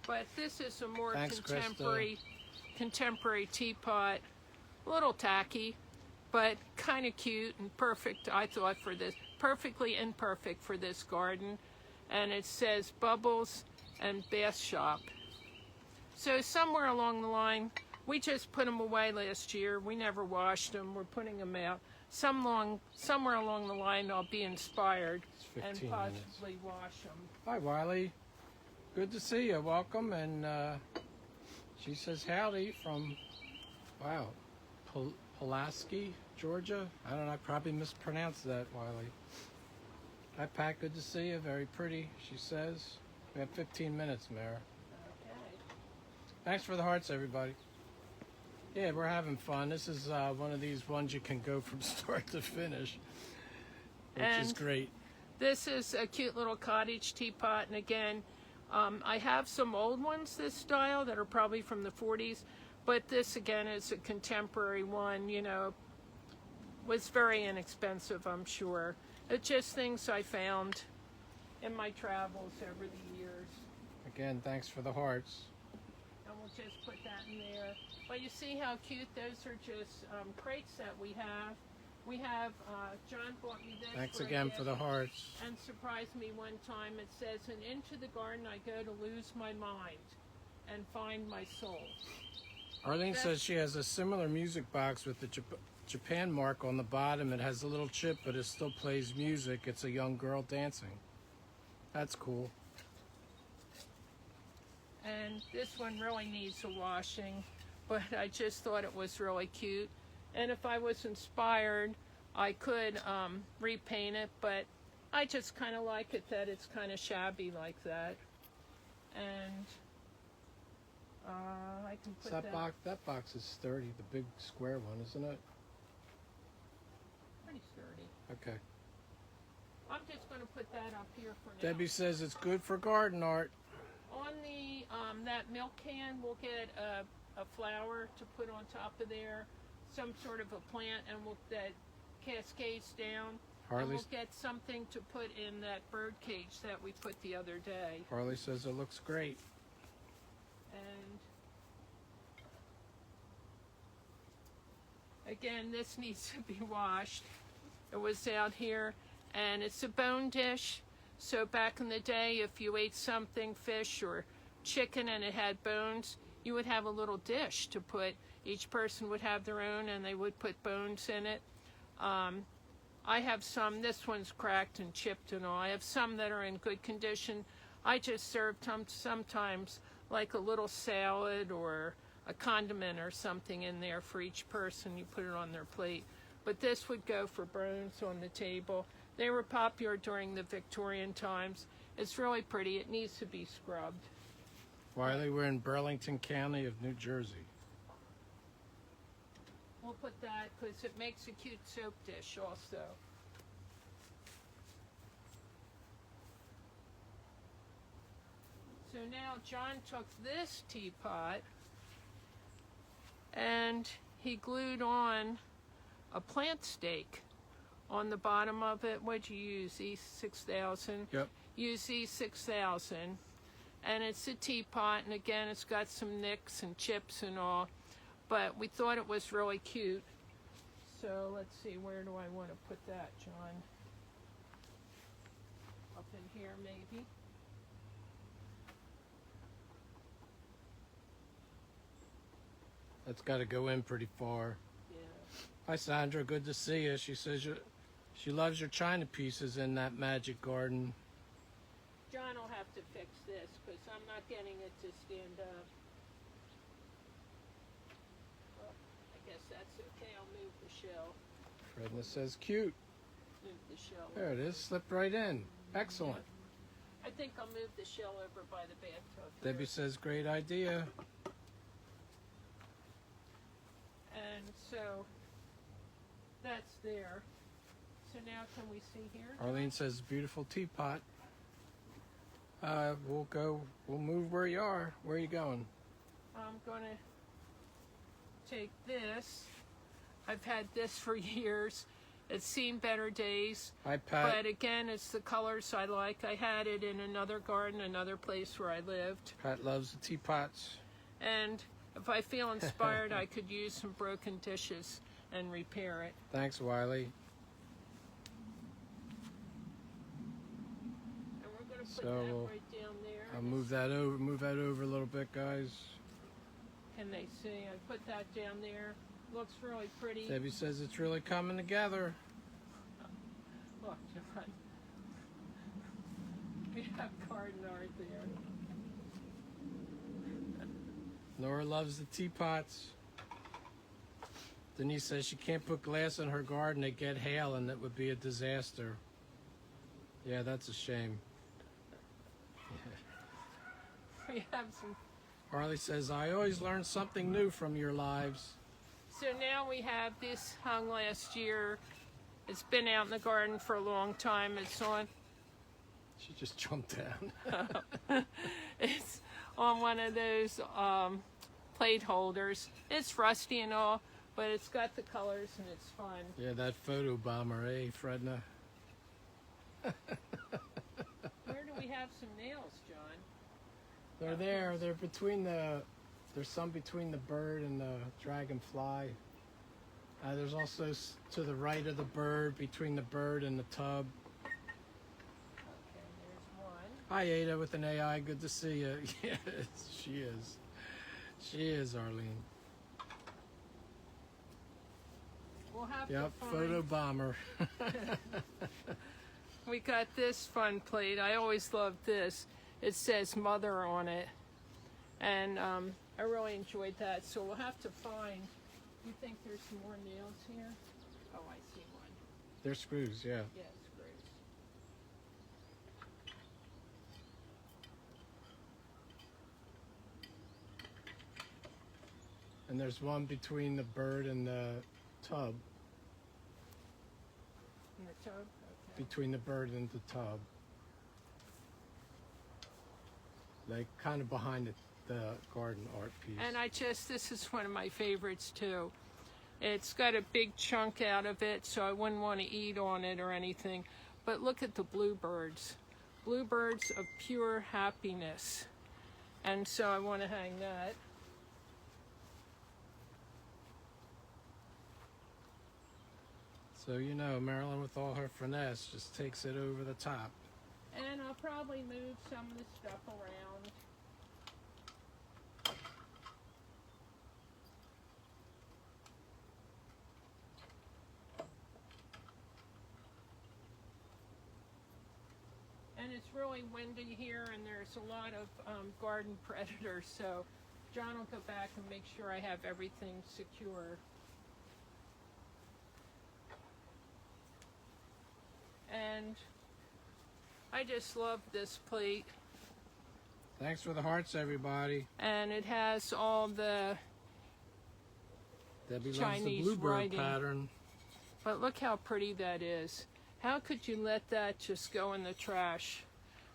But this is a more Thanks, contemporary teapot. A little tacky, but kind of cute and perfect, I thought, for this. Perfectly imperfect for this garden. And it says Bubbles and Bath Shop. So somewhere along the line, we just put them away last year. We never washed them. We're putting them out. Somewhere along the line, I'll be inspired It's and 15 possibly wash them. Hi, Wiley. Good to see you. Welcome. And she says howdy from, wow, Pulaski, Georgia. I don't know. I probably mispronounced that, Wiley. Hi, Pat. Good to see you. Very pretty, she says. We have 15 minutes, Mara. Okay. Thanks for the hearts, everybody. Yeah, we're having fun. This is one of these ones you can go from start to finish, which is And great. This is a cute little cottage teapot, and again, I have some old ones this style that are probably from the 40s, but this again is a contemporary one, you know, was very inexpensive, I'm sure. It's just things I found in my travels over the years. Again, thanks for the hearts. And we'll just put that in there. But you see how cute those are, just crates that we have. We have, John bought me this. Thanks for a again gift for the hearts. and surprised me one time. It says, and into the garden I go to lose my mind and find my soul. Arlene says she has a similar music box with the Japan mark on the bottom. It has a little chip, but it still plays music. It's a young girl dancing. That's cool. And this one really needs a washing, but I just thought it was really cute. And if I was inspired, I could repaint it, but I just kind of like it that it's kind of shabby like that. And I can put That box is sturdy, the big square one, isn't it? pretty sturdy. Okay. I'm just going to put that up here for now. Debbie says it's good for garden art. On the that milk can, we'll get a flower to put on top of there, some sort of a plant, and that cascades down. And we'll get something to put in that bird cage that we put the other day. Harley says it looks great. And again, this needs to be washed. It was out here, and it's a bone dish. So back in the day, if you ate something, fish or chicken, and it had bones, you would have a little dish to put. Each person would have their own, and they would put bones in it. I have some, this one's cracked and chipped and all. I have some that are in good condition. I just serve them sometimes like a little salad or a condiment or something in there for each person. You put it on their plate. But this would go for bones on the table. They were popular during the Victorian times. It's really pretty. It needs to be scrubbed. Wiley, we're in Burlington County of New Jersey. We'll put that because it makes a cute soap dish also. So now John took this teapot and he glued on a plant stake on the bottom of it. What'd you use? E6000? Yep. Use E6000. And it's a teapot, and again, it's got some nicks and chips and all. But we thought it was really cute. So let's see, where do I want to put that, John? Up in here, maybe. That's got to go in pretty far. Yeah. Hi, Sandra. Good to see you. She says she loves your china pieces in that magic garden. John will have to fix this because I'm not getting it to stand up. Well, I guess that's okay. I'll move the shell. Fredna says cute. Move the shell. There it is. Slipped right in. Excellent. I think I'll move the shell over by the bathtub here. Debbie says great idea. And so that's there. So now can we see here? Arlene says beautiful teapot. We'll move where you are. Where are you going? I'm going to take this. I've had this for years. It's seen better days. Hi, Pat. But again, it's the colors I like. I had it in another garden, another place where I lived. Pat loves the teapots. And if I feel inspired, I could use some broken dishes and repair it. Thanks, Wiley. And we're going to put So, that right down there. I'll move that over a little bit, guys. Can they see? I put that down there. Looks really pretty. Debbie says it's really coming together. Look, John. We have garden art there. Nora loves the teapots. Denise says she can't put glass in her garden. They get hail and it would be a disaster. Yeah, that's a shame. We have some. Harley says, I always learn something new from your lives. So now we have this hung last year. It's been out in the garden for a long time. It's on. She just jumped down. It's on one of those plate holders. It's rusty and all, but it's got the colors and it's fun. Yeah, that photo bomber, eh, Fredna? Where do we have some nails, John? They're there. They're between the. There's some between the bird and the dragonfly. There's also to the right of the bird, between the bird and the tub. Okay, there's one. Hi, Ada with an AI. Good to see you. Yes, she is. She is, Arlene. We'll have Yep, to find. photo bomber. We got this fun plate. I always loved this. It says mother on it. And I really enjoyed that. So we'll have to find. You think there's some more nails here? Oh, I see one. They're screws, yeah. Yeah, screws. And there's one between the bird and the tub. In the tub? Okay. Between the bird and the tub. Like kind of behind the garden art piece. And this is one of my favorites too. It's got a big chunk out of it, so I wouldn't want to eat on it or anything. But look at the bluebirds. Bluebirds of pure happiness. And so I want to hang that. So you know, Marilyn with all her finesse just takes it over the top. And I'll probably move some of the stuff around. And it's really windy here, and there's a lot of garden predators, so John will go back and make sure I have everything secure. And I just love this plate. Thanks for the hearts, everybody. And it has all the Debbie loves the Chinese bluebird writing. pattern. But look how pretty that is. How could you let that just go in the trash?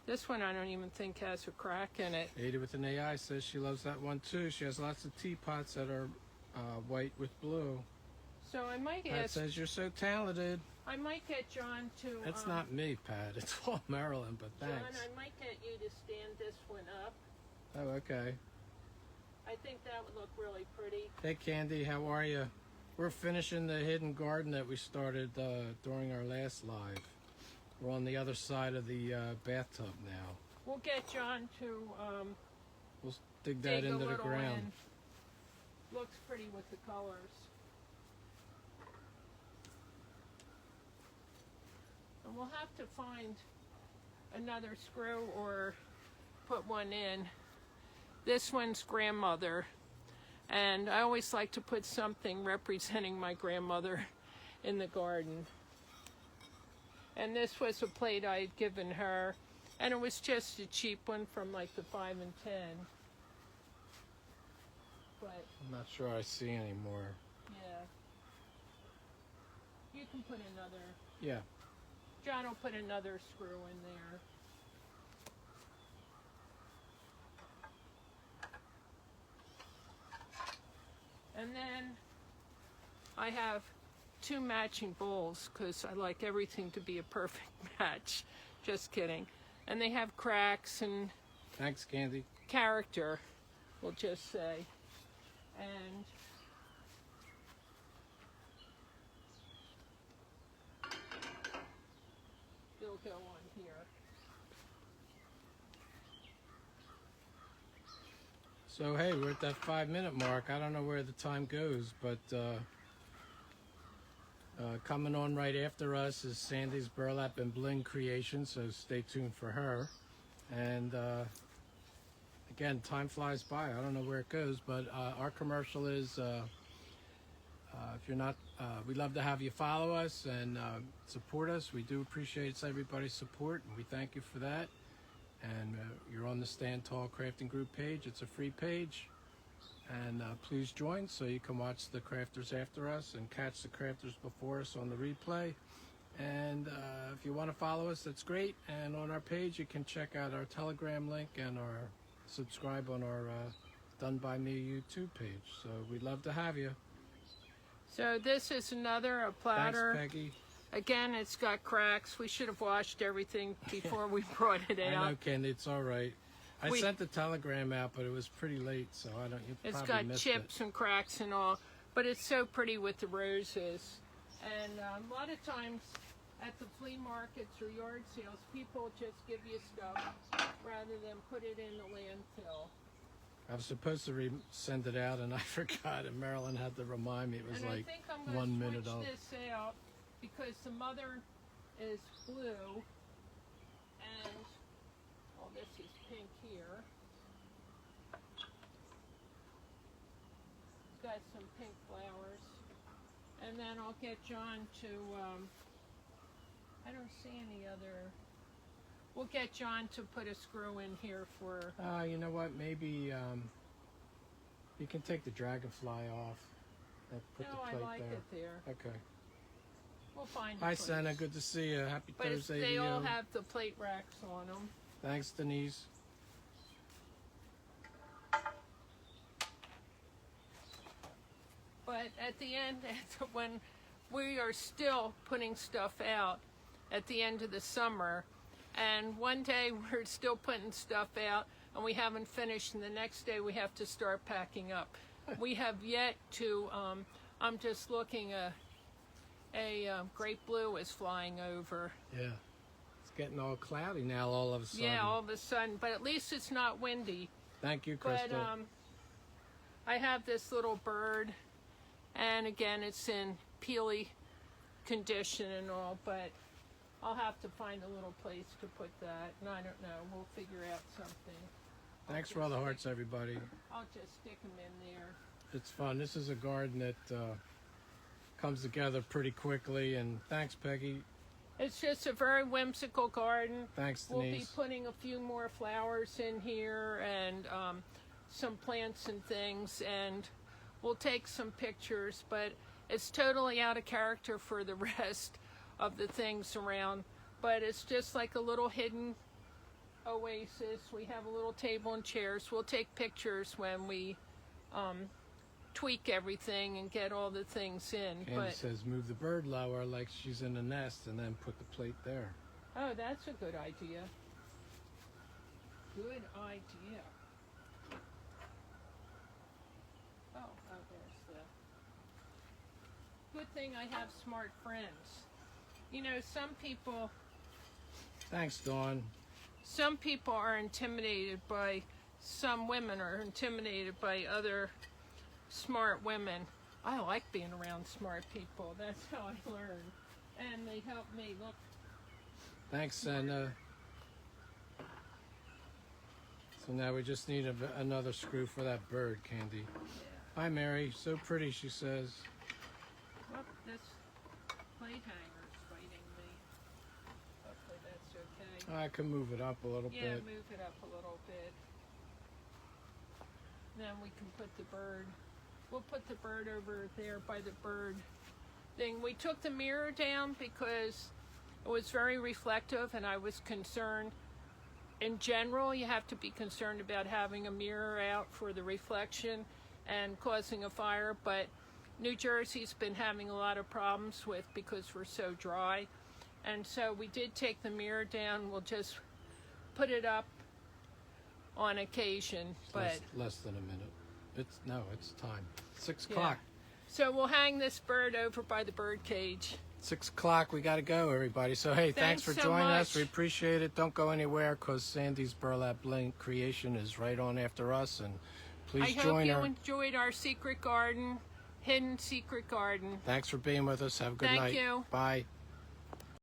This one I don't even think has a crack in it. Ada with an AI says she loves that one too. She has lots of teapots that are white with blue. So I might Pat ask, says you're so talented. I might get John to. It's not me, Pat. It's all Marilyn, but John, thanks. I might get you to stand this one up. Oh, okay. I think that would look really pretty. Hey, Candy, how are you? We're finishing the hidden garden that we started during our last live. We're on the other side of the bathtub now. We'll get John to We'll dig that dig a into the little ground. in. Looks pretty with the colors. And we'll have to find another screw or put one in. This one's grandmother. And I always like to put something representing my grandmother in the garden. And this was a plate I had given her. And it was just a cheap one from like the 5 and 10. But, I'm not sure I see any more. yeah. You can put another, Yeah. John will put another screw in there. And then I have 2 matching bowls because I like everything to be a perfect match. Just kidding. And they have cracks and Thanks, Candy. character, we'll just say. And they'll go on here. So, hey, we're at that 5-minute mark. I don't know where the time goes, but coming on right after us is Sandy's Burlap and Bling creation, so stay tuned for her. And again, time flies by. I don't know where it goes, but our commercial is if you're not, we'd love to have you follow us and support us. We do appreciate everybody's support, and we thank you for that. And you're on the Stand Tall Crafting Group page. It's a free page. And please join so you can watch the crafters after us and catch the crafters before us on the replay. And if you want to follow us, that's great. And on our page, you can check out our Telegram link and our subscribe on our Done By Me YouTube page. So we'd love to have you. So this is a platter. Thanks, Peggy. Again, it's got cracks. We should have washed everything before we brought it I out. know, Candy, it's all right. I We- sent the telegram out, but it was pretty late, so I don't. You It's probably got missed chips and cracks and all, but it's so pretty with the roses. And a lot of times at the flea markets or yard sales, people just give you stuff rather than put it in the landfill. I was supposed to send it out, and I forgot, and Marilyn had to remind me. It was And like I think I'm 1 going to minute switch old. this out because the mother is blue and, well, this is pink here. It's got some pink flowers. And then I'll get John to, I don't see any other, we'll get John to put a screw in here for, You know what? Maybe you can take the dragonfly off and put no, the I plate like there. it there. Okay. We'll find a Hi, place. Senna. Good to see you. Happy But it's, Thursday they to all you. have the plate racks on them. Thanks, Denise. But at the end, when we are still putting stuff out at the end of the summer, and one day we're still putting stuff out and we haven't finished, and the next day we have to start packing up. We have yet to, I'm just looking, a great blue is flying over. Yeah. It's getting all cloudy now all of a sudden. Yeah, all of a sudden, but at least it's not windy. Thank you, But Krista. I have this little bird, and again, it's in peely condition and all, but I'll have to find a little place to put that, and I don't know, we'll figure out something. Thanks for all the hearts, everybody. I'll just stick them in there. It's fun. This is a garden that comes together pretty quickly, and thanks, Peggy. It's just a very whimsical garden. Thanks, We'll be Denise. putting a few more flowers in here and some plants and things, and we'll take some pictures, but it's totally out of character for the rest of the things around. But it's just like a little hidden oasis. We have a little table and chairs. We'll take pictures when we tweak everything and get all the things in. Candy But says move the bird lower like she's in a nest and then put the plate there. oh, that's a good idea. Good idea. Oh, there's the... Good thing I have smart friends. You know, some people Thanks, Dawn. are intimidated by, some women are intimidated by other smart women. I like being around smart people. That's how I learn. And they help me look. Thanks, and so now we just need another screw for that bird, Candy. Hi, Mary. So pretty, she says. Oh, this plate hanger's fighting me. Hopefully that's okay. I can move it up a little Yeah, bit. move it up a little bit. Then we can put the bird. We'll put the bird over there by the bird thing. We took the mirror down because it was very reflective, and I was concerned. In general, you have to be concerned about having a mirror out for the reflection and causing a fire, but New Jersey's been having a lot of problems with because we're so dry. And so we did take the mirror down. We'll just put it up on occasion, but Less than a minute. It's time. 6 yeah. o'clock. So we'll hang this bird over by the bird cage. 6 o'clock. We got to go, everybody. So, hey, thanks for so joining us. much. We appreciate it. Don't go anywhere because Sandy's Burlap Link creation is right on after us. And please I hope join you her. enjoyed our secret garden, hidden secret garden. Thanks for being with us. Have a good Thank night. you. Bye.